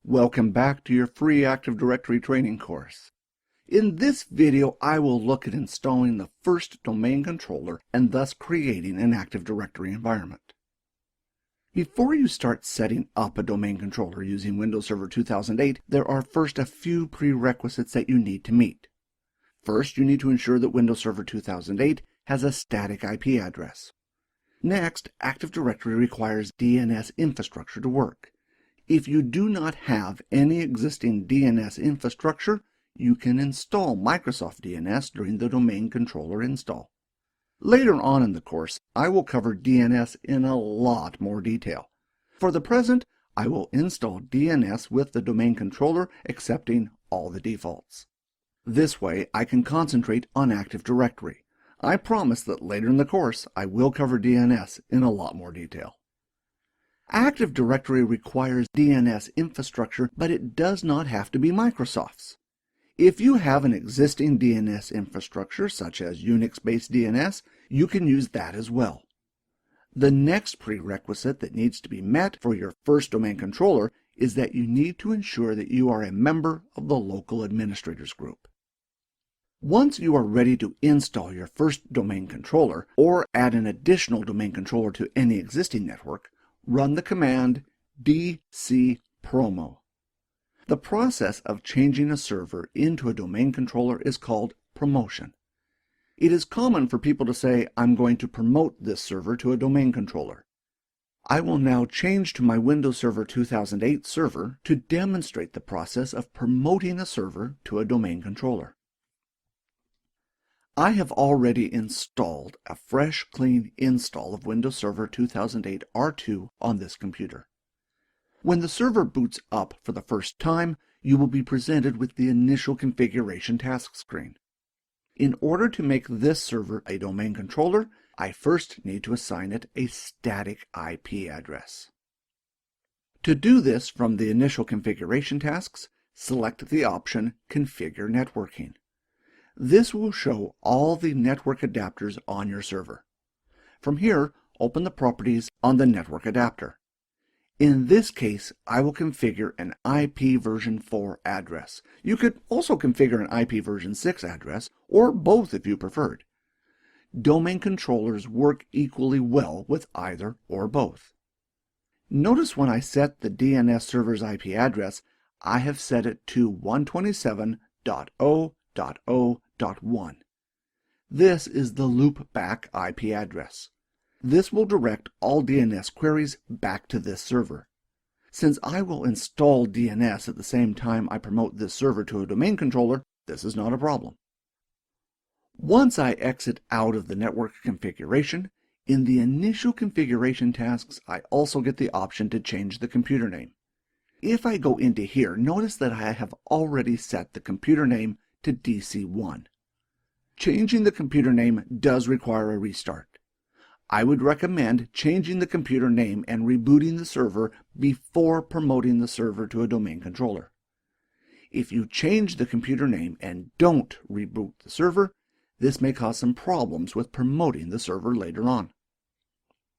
Welcome back to your free Active Directory training course. In this video, I will look at installing the first domain controller and thus creating an Active Directory environment. Before you start setting up a domain controller using Windows Server 2008, there are first a few prerequisites that you need to meet. First, you need to ensure that Windows Server 2008 has a static IP address. Next, Active Directory requires DNS infrastructure to work. If you do not have any existing DNS infrastructure, you can install Microsoft DNS during the domain controller install. Later on in the course, I will cover DNS in a lot more detail. For the present, I will install DNS with the domain controller, accepting all the defaults. This way, I can concentrate on Active Directory. I promise that later in the course, I will cover DNS in a lot more detail. Active Directory requires DNS infrastructure, but it does not have to be Microsoft's. If you have an existing DNS infrastructure, such as Unix-based DNS, you can use that as well. The next prerequisite that needs to be met for your first domain controller is that you need to ensure that you are a member of the local administrators group. Once you are ready to install your first domain controller or add an additional domain controller to any existing network, run the command dcpromo. The process of changing a server into a domain controller is called promotion. It is common for people to say, I'm going to promote this server to a domain controller. I will now change to my Windows Server 2008 server to demonstrate the process of promoting a server to a domain controller. I have already installed a fresh, clean install of Windows Server 2008 R2 on this computer. When the server boots up for the first time, you will be presented with the initial configuration task screen. In order to make this server a domain controller, I first need to assign it a static IP address. To do this from the initial configuration tasks, select the option Configure Networking. This will show all the network adapters on your server. From here, open the properties on the network adapter. In this case, I will configure an IP version 4 address. You could also configure an IP version 6 address, or both if you preferred. Domain controllers work equally well with either or both. Notice when I set the DNS server's IP address, I have set it to 127.0.0.1. This is the loopback IP address. This will direct all DNS queries back to this server. Since I will install DNS at the same time I promote this server to a domain controller, this is not a problem. Once I exit out of the network configuration, in the initial configuration tasks, I also get the option to change the computer name. If I go into here, notice that I have already set the computer name to DC1. Changing the computer name does require a restart. I would recommend changing the computer name and rebooting the server before promoting the server to a domain controller. If you change the computer name and don't reboot the server, this may cause some problems with promoting the server later on.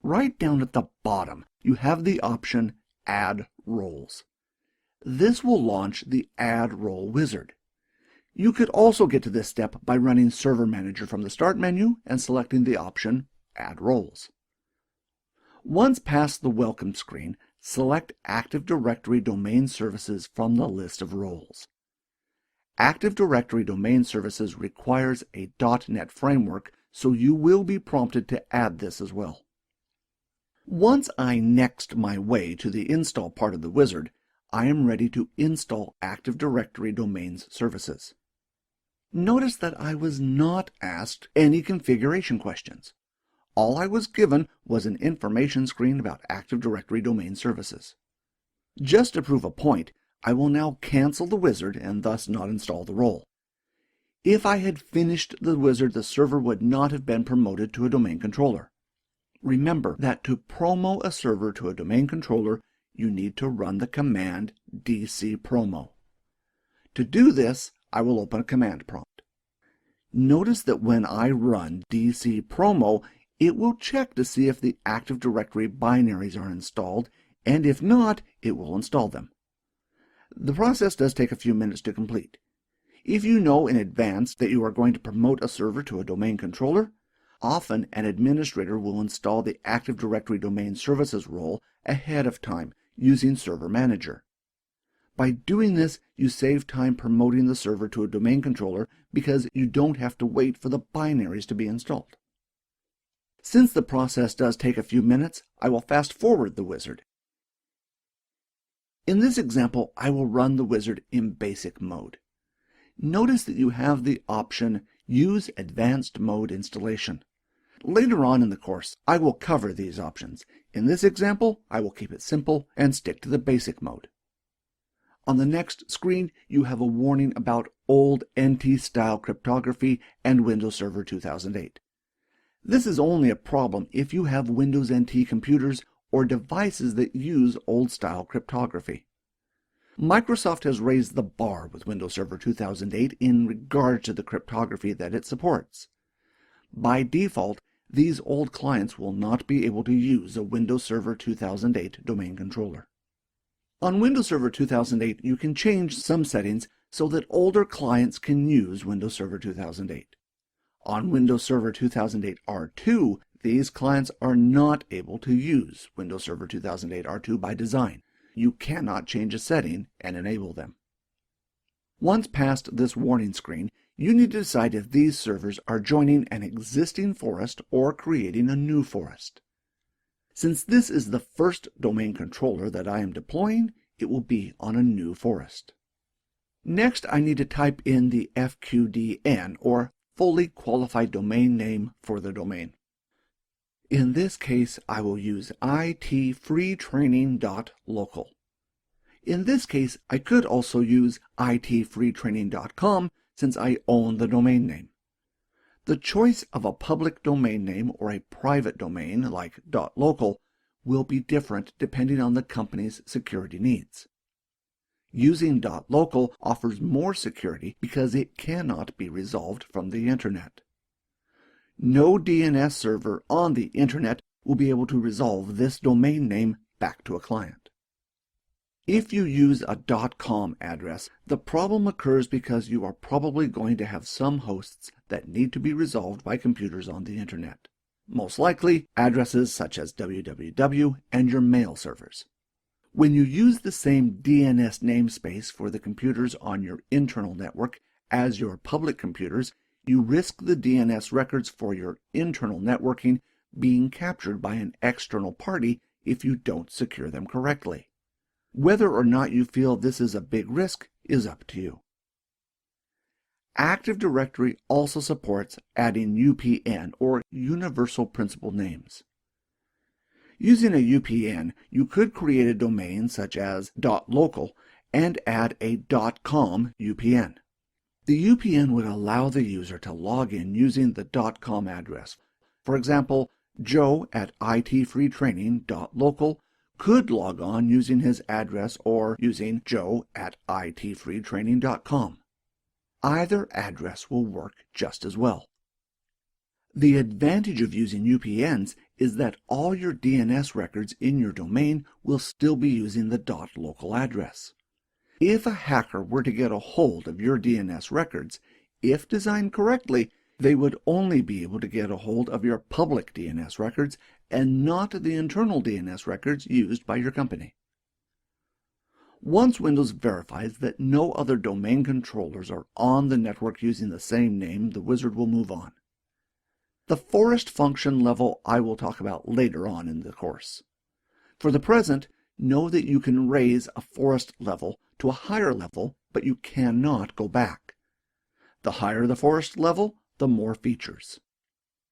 Right down at the bottom, you have the option Add Roles. This will launch the Add Role wizard. You could also get to this step by running Server Manager from the Start menu and selecting the option Add Roles. Once past the Welcome screen, select Active Directory Domain Services from the list of roles. Active Directory Domain Services requires a .NET framework, so you will be prompted to add this as well. Once I next my way to the install part of the wizard, I am ready to install Active Directory Domains Services. Notice that I was not asked any configuration questions. All I was given was an information screen about Active Directory Domain Services. Just to prove a point, I will now cancel the wizard and thus not install the role. If I had finished the wizard, the server would not have been promoted to a domain controller. Remember that to promo a server to a domain controller, you need to run the command dcpromo. To do this, I will open a command prompt. Notice that when I run dcpromo, it will check to see if the Active Directory binaries are installed, and if not, it will install them. The process does take a few minutes to complete. If you know in advance that you are going to promote a server to a domain controller, often an administrator will install the Active Directory Domain Services role ahead of time using Server Manager. By doing this, you save time promoting the server to a domain controller because you don't have to wait for the binaries to be installed. Since the process does take a few minutes, I will fast forward the wizard. In this example, I will run the wizard in basic mode. Notice that you have the option Use Advanced Mode Installation. Later on in the course, I will cover these options. In this example, I will keep it simple and stick to the basic mode. On the next screen, you have a warning about old NT-style cryptography and Windows Server 2008. This is only a problem if you have Windows NT computers or devices that use old-style cryptography. Microsoft has raised the bar with Windows Server 2008 in regard to the cryptography that it supports. By default, these old clients will not be able to use a Windows Server 2008 domain controller. On Windows Server 2008, you can change some settings so that older clients can use Windows Server 2008. On Windows Server 2008 R2, these clients are not able to use Windows Server 2008 R2 by design. You cannot change a setting and enable them. Once past this warning screen, you need to decide if these servers are joining an existing forest or creating a new forest. Since this is the first domain controller that I am deploying, it will be on a new forest. Next, I need to type in the FQDN, or Fully Qualified Domain Name, for the domain. In this case, I will use itfreetraining.local. In this case, I could also use itfreetraining.com since I own the domain name. The choice of a public domain name or a private domain like .local will be different depending on the company's security needs. Using .local offers more security because it cannot be resolved from the Internet. No DNS server on the Internet will be able to resolve this domain name back to a client. If you use a .com address, the problem occurs because you are probably going to have some hosts that need to be resolved by computers on the Internet. Most likely, addresses such as www and your mail servers. When you use the same DNS namespace for the computers on your internal network as your public computers, you risk the DNS records for your internal networking being captured by an external party if you don't secure them correctly. Whether or not you feel this is a big risk is up to you. Active Directory also supports adding UPN, or Universal Principal Names. Using a UPN, you could create a domain such as .local and add a .com UPN. The UPN would allow the user to log in using the .com address. For example, Joe at itfreetraining.local could log on using his address or using joe at itfreetraining.com. Either address will work just as well. The advantage of using UPNs is that all your DNS records in your domain will still be using the .local address. If a hacker were to get a hold of your DNS records, if designed correctly, they would only be able to get a hold of your public DNS records and not the internal DNS records used by your company. Once Windows verifies that no other domain controllers are on the network using the same name, the wizard will move on. The forest function level I will talk about later on in the course. For the present, know that you can raise a forest level to a higher level, but you cannot go back. The higher the forest level, the more features.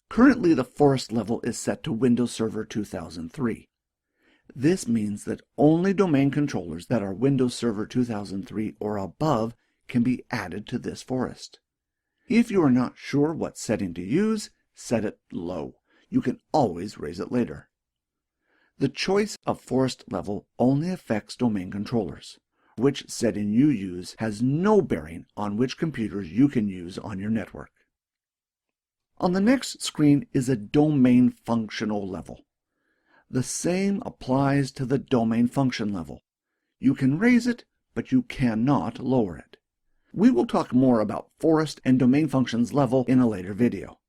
Currently, the forest level is set to Windows Server 2003. This means that only domain controllers that are Windows Server 2003 or above can be added to this forest. If you are not sure what setting to use, set it low. You can always raise it later. The choice of forest level only affects domain controllers. Which setting you use has no bearing on which computers you can use on your network. On the next screen is a domain functional level. The same applies to the domain function level. You can raise it, but you cannot lower it. We will talk more about forest and domain functions level in a later video.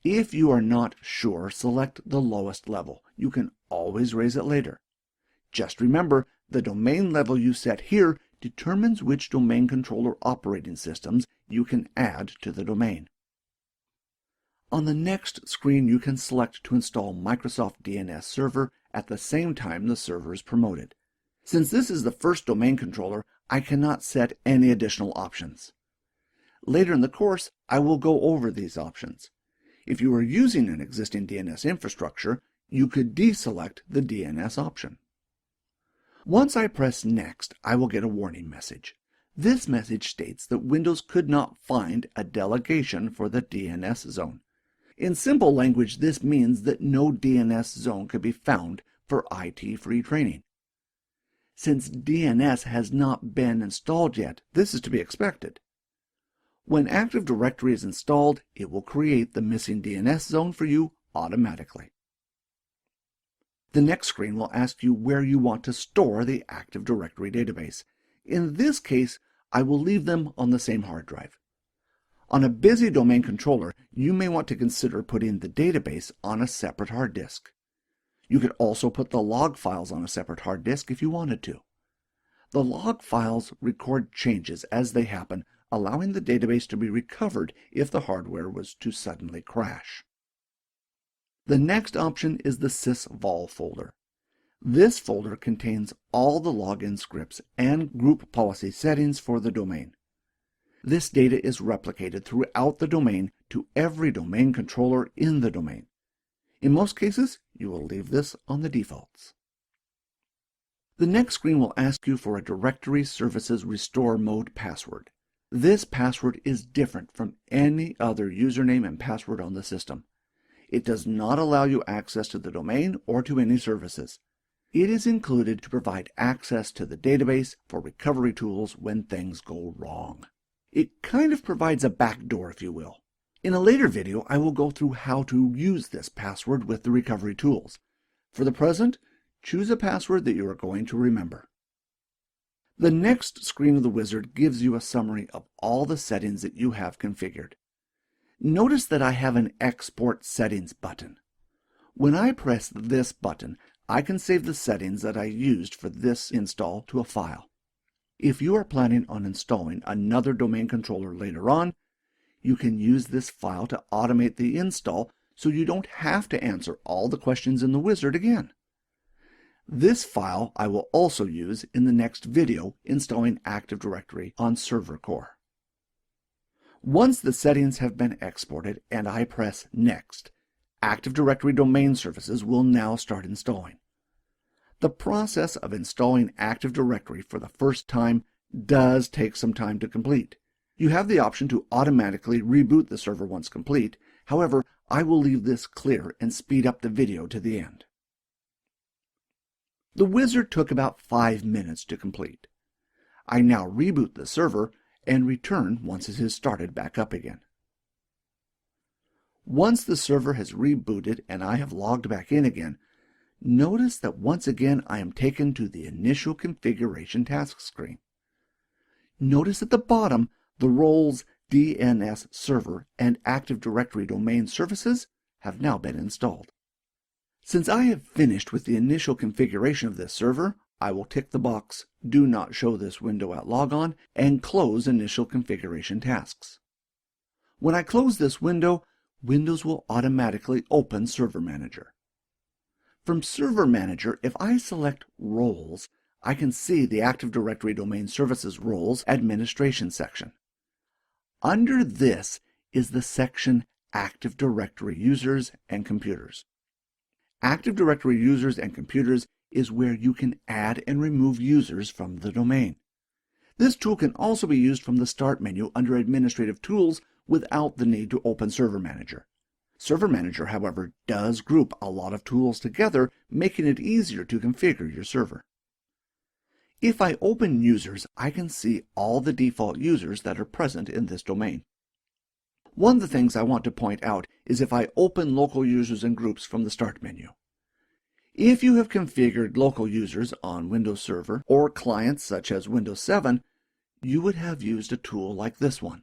If you are not sure, select the lowest level. You can always raise it later. Just remember, the domain level you set here determines which domain controller operating systems you can add to the domain. On the next screen, you can select to install Microsoft DNS Server at the same time the server is promoted. Since this is the first domain controller, I cannot set any additional options. Later in the course, I will go over these options. If you are using an existing DNS infrastructure, you could deselect the DNS option. Once I press Next, I will get a warning message. This message states that Windows could not find a delegation for the DNS zone. In simple language, this means that no DNS zone could be found for IT-free training. Since DNS has not been installed yet, this is to be expected. When Active Directory is installed, it will create the missing DNS zone for you automatically. The next screen will ask you where you want to store the Active Directory database. In this case, I will leave them on the same hard drive. On a busy domain controller, you may want to consider putting the database on a separate hard disk. You could also put the log files on a separate hard disk if you wanted to. The log files record changes as they happen, allowing the database to be recovered if the hardware was to suddenly crash. The next option is the sysvol folder. This folder contains all the login scripts and group policy settings for the domain. This data is replicated throughout the domain to every domain controller in the domain. In most cases, you will leave this on the defaults. The next screen will ask you for a Directory Services Restore Mode password. This password is different from any other username and password on the system. It does not allow you access to the domain or to any services. It is included to provide access to the database for recovery tools when things go wrong. It kind of provides a backdoor, if you will. In a later video, I will go through how to use this password with the recovery tools. For the present, choose a password that you are going to remember. The next screen of the wizard gives you a summary of all the settings that you have configured. Notice that I have an Export Settings button. When I press this button, I can save the settings that I used for this install to a file. If you are planning on installing another domain controller later on, you can use this file to automate the install so you don't have to answer all the questions in the wizard again. This file I will also use in the next video installing Active Directory on Server Core. Once the settings have been exported and I press Next, Active Directory Domain Services will now start installing. The process of installing Active Directory for the first time does take some time to complete. You have the option to automatically reboot the server once complete. However, I will leave this clear and speed up the video to the end. The wizard took about 5 minutes to complete. I now reboot the server and return once it has started back up again. Once the server has rebooted and I have logged back in again, notice that once again I am taken to the initial configuration task screen. Notice at the bottom the roles DNS Server and Active Directory Domain Services have now been installed. Since I have finished with the initial configuration of this server, I will tick the box Do Not Show This Window at Logon and close Initial Configuration Tasks. When I close this window, Windows will automatically open Server Manager. From Server Manager, if I select Roles, I can see the Active Directory Domain Services Roles Administration section. Under this is the section Active Directory Users and Computers. Active Directory Users and Computers is where you can add and remove users from the domain. This tool can also be used from the Start menu under Administrative Tools without the need to open Server Manager. Server Manager, however, does group a lot of tools together, making it easier to configure your server. If I open Users, I can see all the default users that are present in this domain. One of the things I want to point out is if I open local users and groups from the Start menu. If you have configured local users on Windows Server or clients such as Windows 7, you would have used a tool like this one.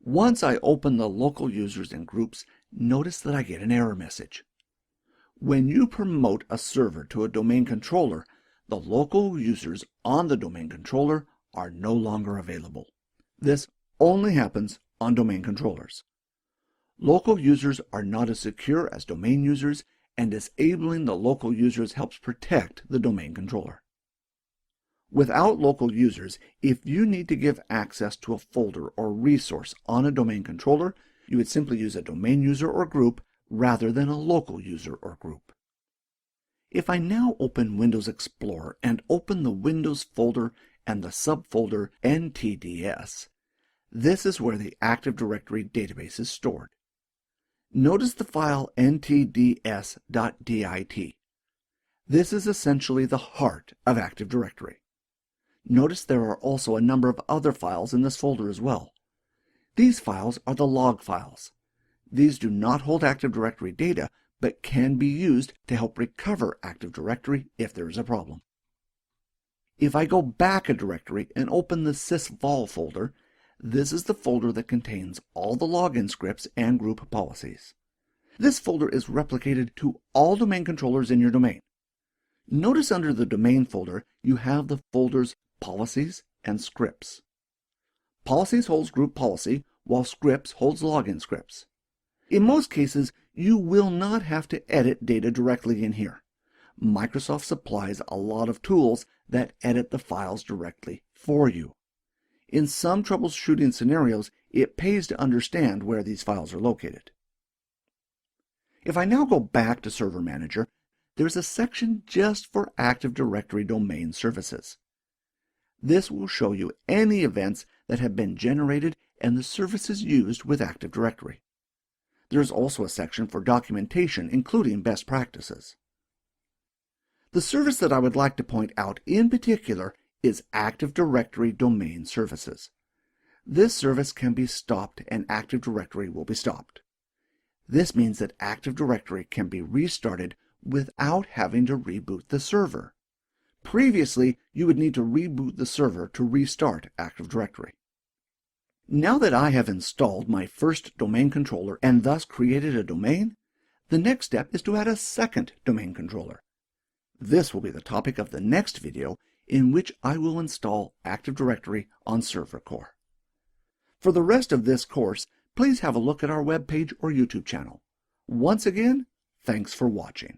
Once I open the local users and groups, notice that I get an error message. When you promote a server to a domain controller, the local users on the domain controller are no longer available. This only happens on domain controllers. Local users are not as secure as domain users, and disabling the local users helps protect the domain controller. Without local users, if you need to give access to a folder or resource on a domain controller, you would simply use a domain user or group rather than a local user or group. If I now open Windows Explorer and open the Windows folder and the subfolder NTDS, this is where the Active Directory database is stored. Notice the file ntds.dit. This is essentially the heart of Active Directory. Notice there are also a number of other files in this folder as well. These files are the log files. These do not hold Active Directory data, but can be used to help recover Active Directory if there is a problem. If I go back a directory and open the sysvol folder, this is the folder that contains all the login scripts and group policies. This folder is replicated to all domain controllers in your domain. Notice under the domain folder, you have the folders Policies and Scripts. Policies holds group policy, while Scripts holds login scripts. In most cases, you will not have to edit data directly in here. Microsoft supplies a lot of tools that edit the files directly for you. In some troubleshooting scenarios, it pays to understand where these files are located. If I now go back to Server Manager, there's a section just for Active Directory domain services. This will show you any events that have been generated and the services used with Active Directory. There's also a section for documentation, including best practices. The service that I would like to point out in particular is Active Directory Domain Services. This service can be stopped and Active Directory will be stopped. This means that Active Directory can be restarted without having to reboot the server. Previously, you would need to reboot the server to restart Active Directory. Now that I have installed my first domain controller and thus created a domain, the next step is to add a second domain controller. This will be the topic of the next video, in which I will install Active Directory on Server Core. For the rest of this course, please have a look at our webpage or YouTube channel. Once again, thanks for watching.